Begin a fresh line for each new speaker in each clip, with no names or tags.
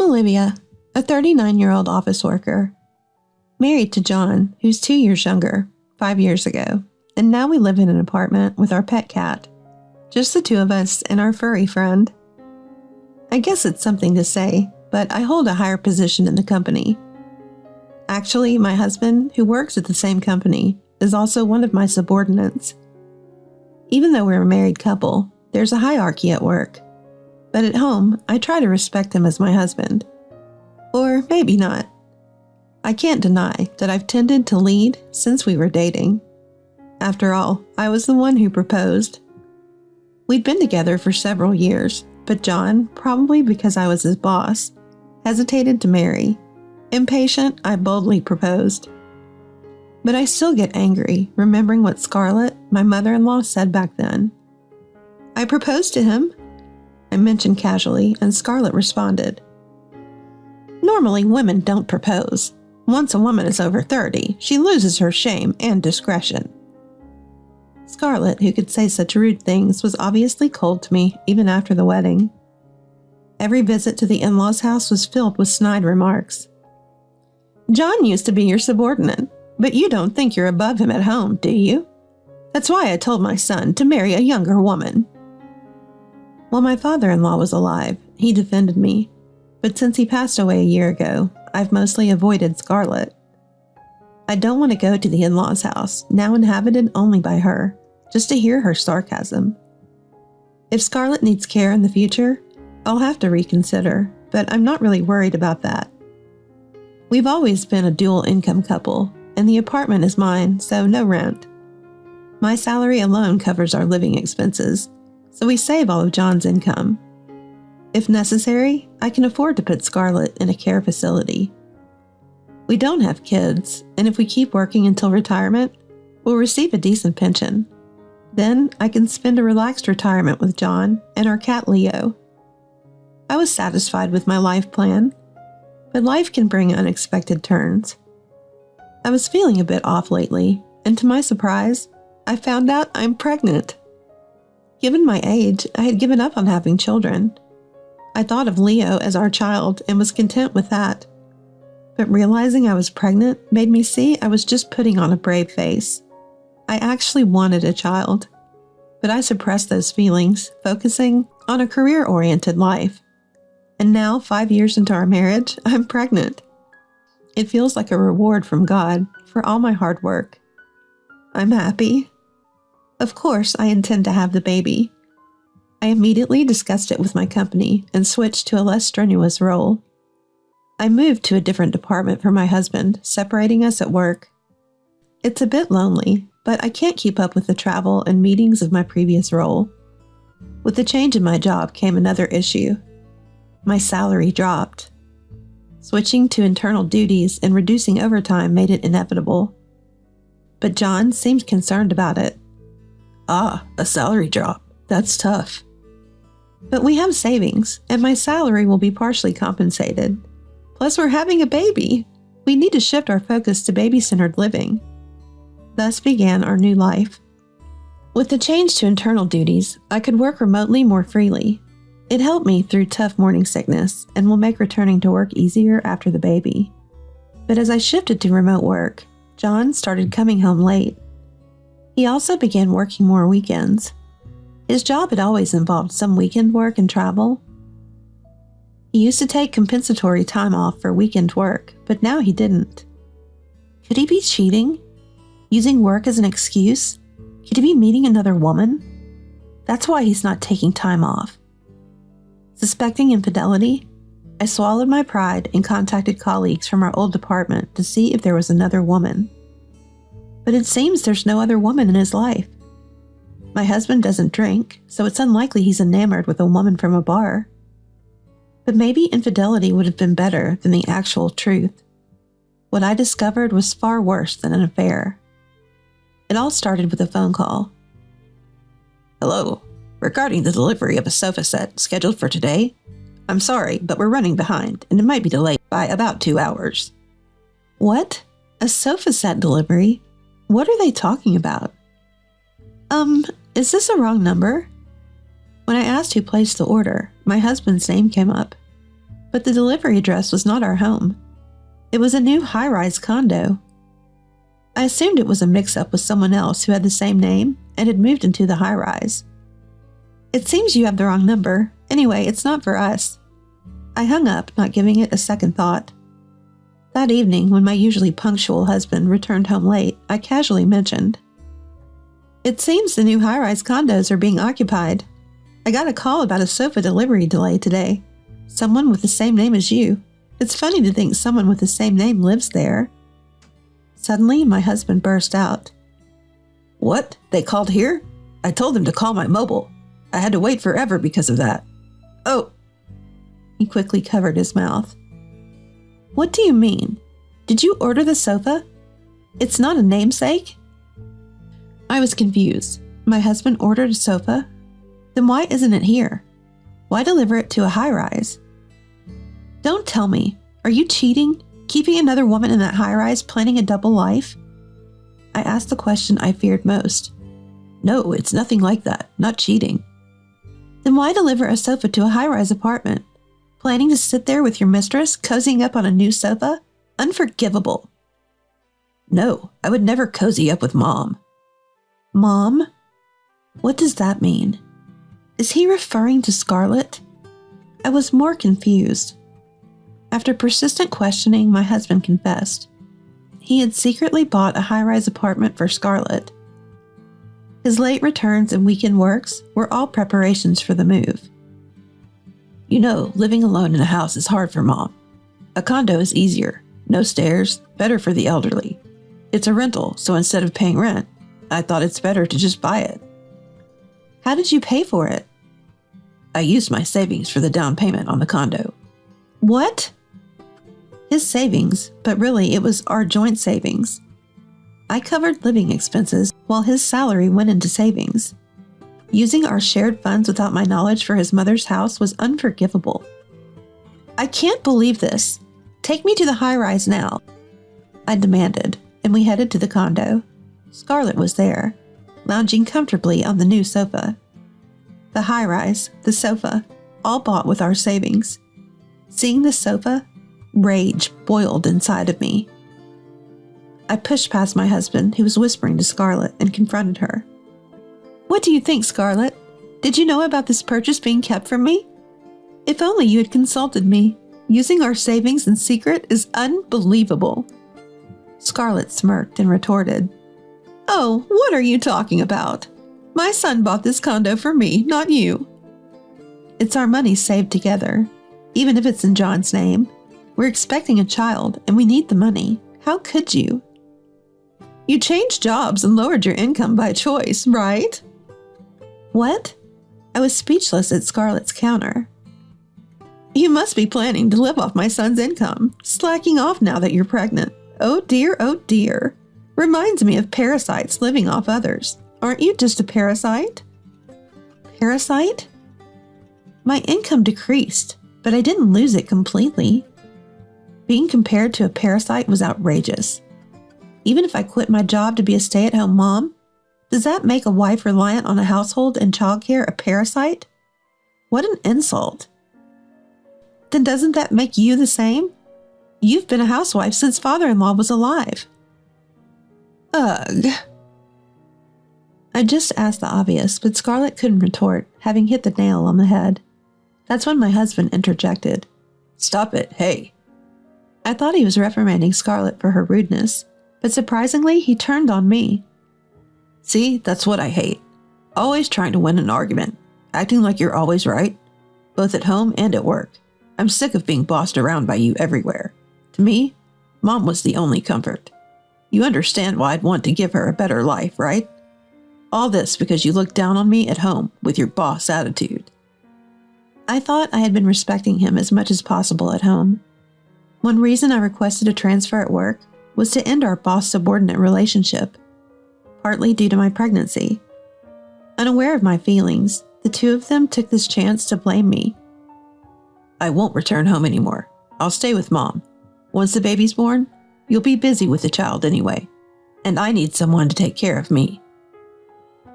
I'm Olivia, a 39-year-old office worker, married to John, who's 2 years younger, 5 years ago, and now we live in an apartment with our pet cat, just the two of us and our furry friend. I guess it's something to say, but I hold a higher position in the company. Actually, my husband, who works at the same company, is also one of my subordinates. Even though we're a married couple, there's a hierarchy at work. But at home, I try to respect him as my husband. Or maybe not. I can't deny that I've tended to lead since we were dating. After all, I was the one who proposed. We'd been together for several years, but John, probably because I was his boss, hesitated to marry. Impatient, I boldly proposed. But I still get angry remembering what Scarlett, my mother-in-law, said back then. I proposed to him, I mentioned casually, and Scarlett responded. Normally, women don't propose. Once a woman is over 30, she loses her shame and discretion. Scarlett, who could say such rude things, was obviously cold to me even after the wedding. Every visit to the in-laws' house was filled with snide remarks. John used to be your subordinate, but you don't think you're above him at home, do you? That's why I told my son to marry a younger woman. While my father-in-law was alive, he defended me, but since he passed away a year ago, I've mostly avoided Scarlett. I don't want to go to the in-laws' house, now inhabited only by her, just to hear her sarcasm. If Scarlett needs care in the future, I'll have to reconsider, but I'm not really worried about that. We've always been a dual-income couple, and the apartment is mine, so no rent. My salary alone covers our living expenses, so we save all of John's income. If necessary, I can afford to put Scarlett in a care facility. We don't have kids, and if we keep working until retirement, we'll receive a decent pension. Then I can spend a relaxed retirement with John and our cat Leo. I was satisfied with my life plan, but life can bring unexpected turns. I was feeling a bit off lately, and to my surprise, I found out I'm pregnant. Given my age, I had given up on having children. I thought of Leo as our child and was content with that. But realizing I was pregnant made me see I was just putting on a brave face. I actually wanted a child, but I suppressed those feelings, focusing on a career-oriented life. And now, 5 years into our marriage, I'm pregnant. It feels like a reward from God for all my hard work. I'm happy. Of course, I intend to have the baby. I immediately discussed it with my company and switched to a less strenuous role. I moved to a different department for my husband, separating us at work. It's a bit lonely, but I can't keep up with the travel and meetings of my previous role. With the change in my job came another issue. My salary dropped. Switching to internal duties and reducing overtime made it inevitable. But John seemed concerned about it. Ah, a salary drop. That's tough. But we have savings, and my salary will be partially compensated. Plus, we're having a baby. We need to shift our focus to baby-centered living. Thus began our new life. With the change to internal duties, I could work remotely more freely. It helped me through tough morning sickness and will make returning to work easier after the baby. But as I shifted to remote work, John started coming home late. He also began working more weekends. His job had always involved some weekend work and travel. He used to take compensatory time off for weekend work, but now he didn't. Could he be cheating? Using work as an excuse? Could he be meeting another woman? That's why he's not taking time off. Suspecting infidelity, I swallowed my pride and contacted colleagues from our old department to see if there was another woman. But it seems there's no other woman in his life. My husband doesn't drink, so it's unlikely he's enamored with a woman from a bar. But maybe infidelity would have been better than the actual truth. What I discovered was far worse than an affair. It all started with a phone call. Hello, regarding the delivery of a sofa set scheduled for today, I'm sorry, but we're running behind and it might be delayed by about 2 hours. What? A sofa set delivery? What are they talking about? Is this a wrong number? When I asked who placed the order, my husband's name came up. but the delivery address was not our home. It was a new high-rise condo. I assumed it was a mix-up with someone else who had the same name and had moved into the high-rise. It seems you have the wrong number. Anyway, it's not for us. I hung up, not giving it a second thought. That evening, when my usually punctual husband returned home late, I casually mentioned, "It seems the new high-rise condos are being occupied. I got a call about a sofa delivery delay today. Someone with the same name as you. It's funny to think someone with the same name lives there." Suddenly, my husband burst out. "What? They called here? I told them to call my mobile. I had to wait forever because of that. Oh." He quickly covered his mouth. "What do you mean? Did you order the sofa? It's not a namesake?" I was confused. My husband ordered a sofa? Then why isn't it here? Why deliver it to a high-rise? Don't tell me. Are you cheating? Keeping another woman in that high-rise, planning a double life? I asked the question I feared most. "No, it's nothing like that. Not cheating." Then why deliver a sofa to a high-rise apartment? Planning to sit there with your mistress, cozying up on a new sofa? Unforgivable. "No, I would never cozy up with Mom." Mom? What does that mean? Is he referring to Scarlett? I was more confused. After persistent questioning, my husband confessed. He had secretly bought a high-rise apartment for Scarlett. His late returns and weekend works were all preparations for the move. "You know, living alone in a house is hard for Mom. A condo is easier. No stairs, better for the elderly. It's a rental, so instead of paying rent, I thought it's better to just buy it." How did you pay for it? "I used my savings for the down payment on the condo." What? His savings, but really it was our joint savings. I covered living expenses while his salary went into savings. Using our shared funds without my knowledge for his mother's house was unforgivable. I can't believe this. Take me to the high-rise now, I demanded, and we headed to the condo. Scarlett was there, lounging comfortably on the new sofa. The high-rise, the sofa, all bought with our savings. Seeing the sofa, rage boiled inside of me. I pushed past my husband, who was whispering to Scarlett, and confronted her. "What do you think, Scarlett? Did you know about this purchase being kept from me? If only you had consulted me. Using our savings in secret is unbelievable." Scarlett smirked and retorted, "Oh, what are you talking about? My son bought this condo for me, not you." It's our money saved together, even if it's in John's name. We're expecting a child, and we need the money. How could you? You changed jobs and lowered your income by choice, right? What? I was speechless at Scarlett's counter. You must be planning to live off my son's income, slacking off now that you're pregnant. Oh dear, oh dear. Reminds me of parasites living off others. Aren't you just a parasite? Parasite? My income decreased, but I didn't lose it completely. Being compared to a parasite was outrageous. Even if I quit my job to be a stay-at-home mom, does that make a wife reliant on a household and childcare a parasite? What an insult. Then doesn't that make you the same? You've been a housewife since father-in-law was alive. Ugh. I just asked the obvious, but Scarlett couldn't retort, having hit the nail on the head. That's when my husband interjected. "Stop it, hey." I thought he was reprimanding Scarlett for her rudeness, but surprisingly, he turned on me. "See, that's what I hate. Always trying to win an argument, acting like you're always right, both at home and at work. I'm sick of being bossed around by you everywhere. To me, Mom was the only comfort. You understand why I'd want to give her a better life, right? All this because you look down on me at home with your boss attitude." I thought I had been respecting him as much as possible at home. One reason I requested a transfer at work was to end our boss-subordinate relationship, partly due to my pregnancy. Unaware of my feelings, the two of them took this chance to blame me. "I won't return home anymore. I'll stay with Mom. Once the baby's born, you'll be busy with the child anyway, and I need someone to take care of me."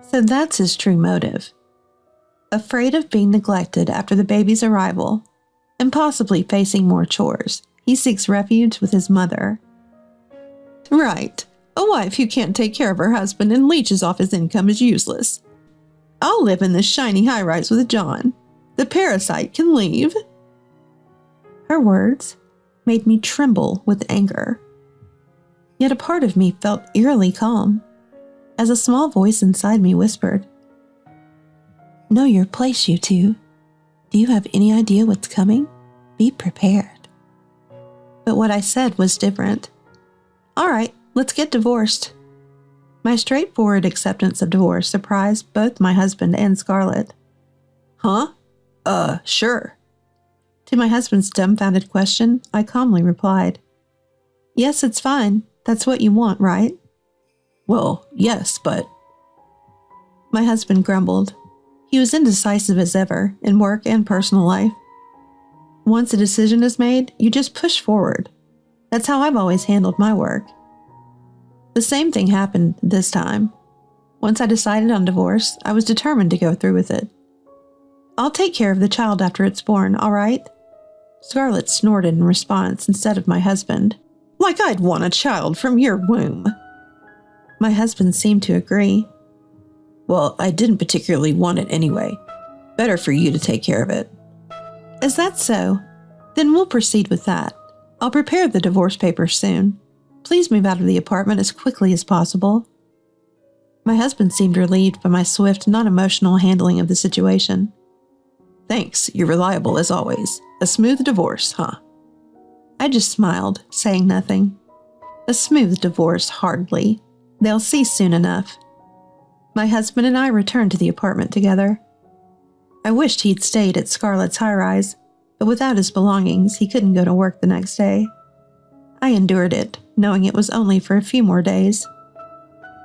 So that's his true motive. Afraid of being neglected after the baby's arrival, and possibly facing more chores. He seeks refuge with his mother. Right. A wife who can't take care of her husband and leeches off his income is useless. I'll live in this shiny high-rise with John. The parasite can leave. Her words made me tremble with anger. Yet a part of me felt eerily calm, as a small voice inside me whispered, Know your place, you two. Do you have any idea what's coming? Be prepared. But what I said was different. All right, let's get divorced. My straightforward acceptance of divorce surprised both my husband and Scarlett. Huh? Sure. To my husband's dumbfounded question, I calmly replied, Yes, it's fine. That's what you want, right? Well, yes, but... My husband grumbled. He was indecisive as ever, in work and personal life. Once a decision is made, you just push forward. That's how I've always handled my work. The same thing happened this time. Once I decided on divorce, I was determined to go through with it. I'll take care of the child after it's born, all right? Scarlett snorted in response instead of my husband. Like I'd want a child from your womb. My husband seemed to agree. Well, I didn't particularly want it anyway. Better for you to take care of it. Is that so? Then we'll proceed with that. I'll prepare the divorce papers soon. Please move out of the apartment as quickly as possible. My husband seemed relieved by my swift, non-emotional handling of the situation. Thanks, you're reliable as always. A smooth divorce, huh? I just smiled, saying nothing. A smooth divorce, hardly. They'll see soon enough. My husband and I returned to the apartment together. I wished he'd stayed at Scarlett's high-rise, but without his belongings, he couldn't go to work the next day. I endured it, knowing it was only for a few more days.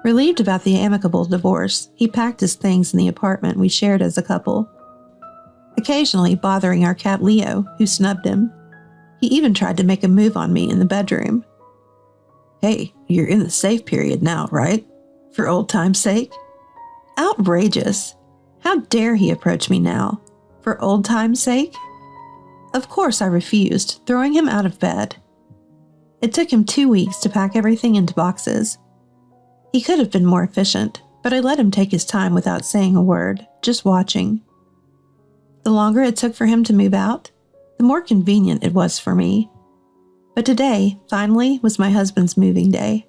Relieved about the amicable divorce, he packed his things in the apartment we shared as a couple, occasionally bothering our cat Leo, who snubbed him. He even tried to make a move on me in the bedroom. Hey, you're in the safe period now, right? For old time's sake? Outrageous! How dare he approach me now? For old time's sake? Of course I refused, throwing him out of bed. It took him 2 weeks to pack everything into boxes. He could have been more efficient, but I let him take his time without saying a word, just watching. The longer it took for him to move out, the more convenient it was for me. But today, finally, was my husband's moving day.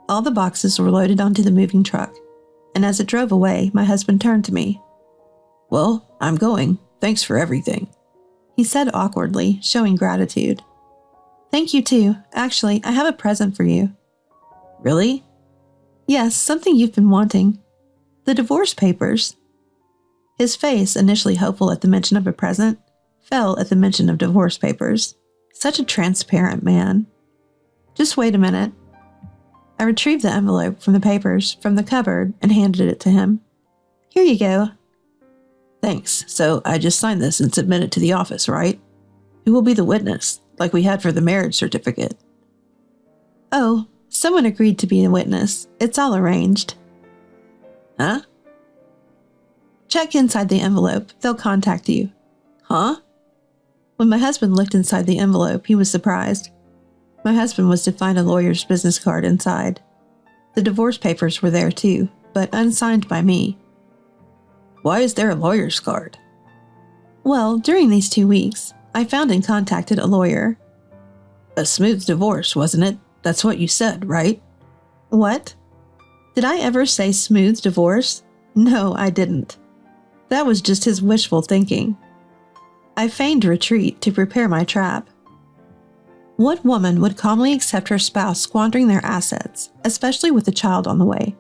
All the boxes were loaded onto the moving truck, and as it drove away, my husband turned to me. Well, I'm going. Thanks for everything, he said awkwardly, showing gratitude. Thank you too. Actually, I have a present for you. Really? Yes, something you've been wanting. The divorce papers. His face, initially hopeful at the mention of a present, fell at the mention of divorce papers. Such a transparent man. Just wait a minute. I retrieved the envelope from the papers from the cupboard and handed it to him. Here you go. Thanks. So I just signed this and submit it to the office, right? Who will be the witness, like we had for the marriage certificate? Oh, someone agreed to be a witness. It's all arranged. Huh? Check inside the envelope. They'll contact you. Huh? When my husband looked inside the envelope, he was surprised. My husband was to find a lawyer's business card inside. The divorce papers were there too, but unsigned by me. Why is there a lawyer's card? Well, during these 2 weeks, I found and contacted a lawyer. A smooth divorce, wasn't it? That's what you said, right? What? Did I ever say smooth divorce? No, I didn't. That was just his wishful thinking. I feigned retreat to prepare my trap. What woman would calmly accept her spouse squandering their assets, especially with a child on the way?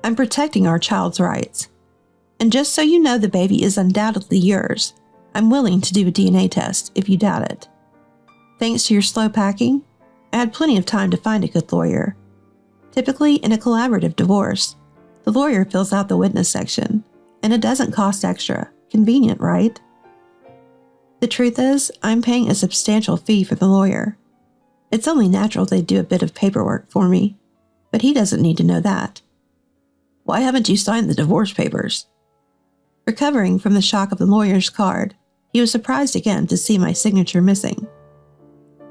I'm protecting our child's rights. And just so you know the baby is undoubtedly yours, I'm willing to do a DNA test if you doubt it. Thanks to your slow packing, I had plenty of time to find a good lawyer. Typically, in a collaborative divorce, the lawyer fills out the witness section, and it doesn't cost extra. Convenient, right? The truth is, I'm paying a substantial fee for the lawyer. It's only natural they do a bit of paperwork for me, but he doesn't need to know that. Why haven't you signed the divorce papers? Recovering from the shock of the lawyer's card, He was surprised again to see my signature missing.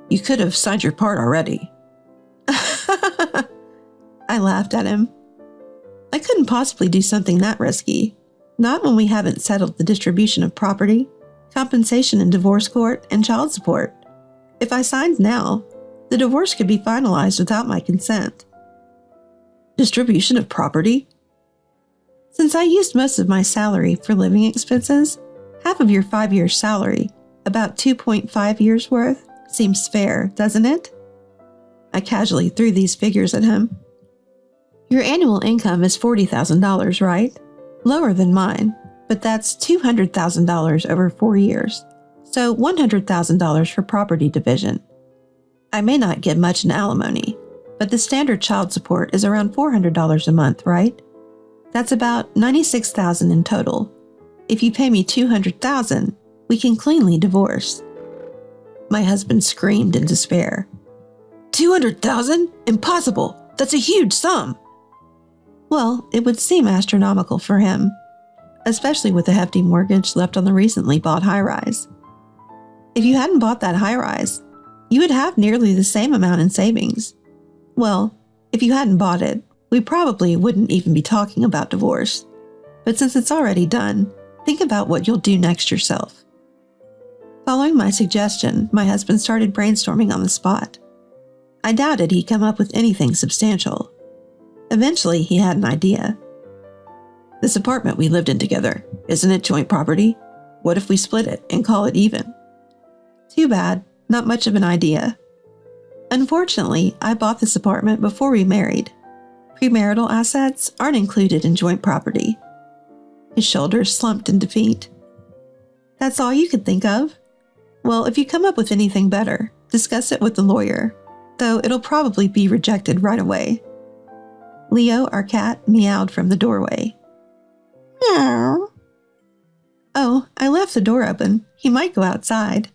"You could have signed your part already." I laughed at him. I couldn't possibly do something that risky. Not when we haven't settled the distribution of property, compensation in divorce court, and child support. If I signed now, the divorce could be finalized without my consent. Distribution of property? Since I used most of my salary for living expenses, half of your 5 years' salary, about 2.5 years' worth, seems fair, doesn't it? I casually threw these figures at him. Your annual income is $40,000, right? Lower than mine, but that's $200,000 over 4 years, so $100,000 for property division. I may not get much in alimony, but the standard child support is around $400 a month, right? That's about $96,000 in total. If you pay me $200,000, we can cleanly divorce. My husband screamed in despair. $200,000? Impossible! That's a huge sum! Well, it would seem astronomical for him, especially with the hefty mortgage left on the recently bought high-rise. If you hadn't bought that high-rise, you would have nearly the same amount in savings. Well, if you hadn't bought it, we probably wouldn't even be talking about divorce. But since it's already done, think about what you'll do next yourself. Following my suggestion, my husband started brainstorming on the spot. I doubted he'd come up with anything substantial. Eventually, he had an idea. This apartment we lived in together, isn't it joint property? What if we split it and call it even? Too bad, not much of an idea. Unfortunately, I bought this apartment before we married. Premarital assets aren't included in joint property. His shoulders slumped in defeat. That's all you could think of? Well, if you come up with anything better, discuss it with the lawyer, though it'll probably be rejected right away. Leo, our cat, meowed from the doorway. Meow. Oh, I left the door open. He might go outside.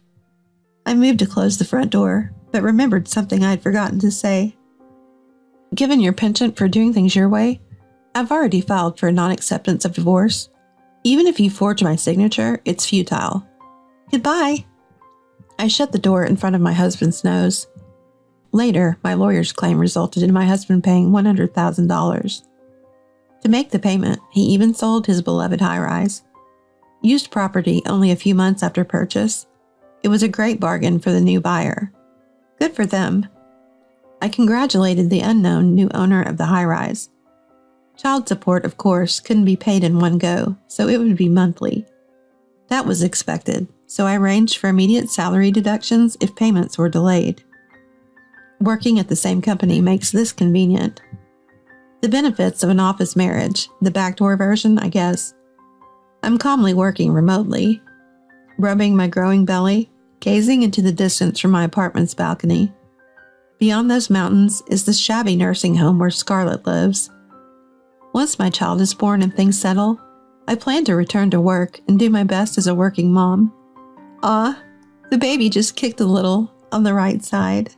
I moved to close the front door, but remembered something I'd forgotten to say. Given your penchant for doing things your way, I've already filed for non-acceptance of divorce. Even if you forge my signature, it's futile. Goodbye. I shut the door in front of my husband's nose. Later, my lawyer's claim resulted in my husband paying $100,000. To make the payment, he even sold his beloved high-rise. Used property only a few months after purchase, it was a great bargain for the new buyer. Good for them. I congratulated the unknown new owner of the high-rise. Child support, of course, couldn't be paid in one go, so it would be monthly. That was expected, so I arranged for immediate salary deductions if payments were delayed. Working at the same company makes this convenient. The benefits of an office marriage, the backdoor version, I guess. I'm calmly working remotely, rubbing my growing belly, gazing into the distance from my apartment's balcony. Beyond those mountains is the shabby nursing home where Scarlett lives. Once my child is born and things settle, I plan to return to work and do my best as a working mom. The baby just kicked a little on the right side.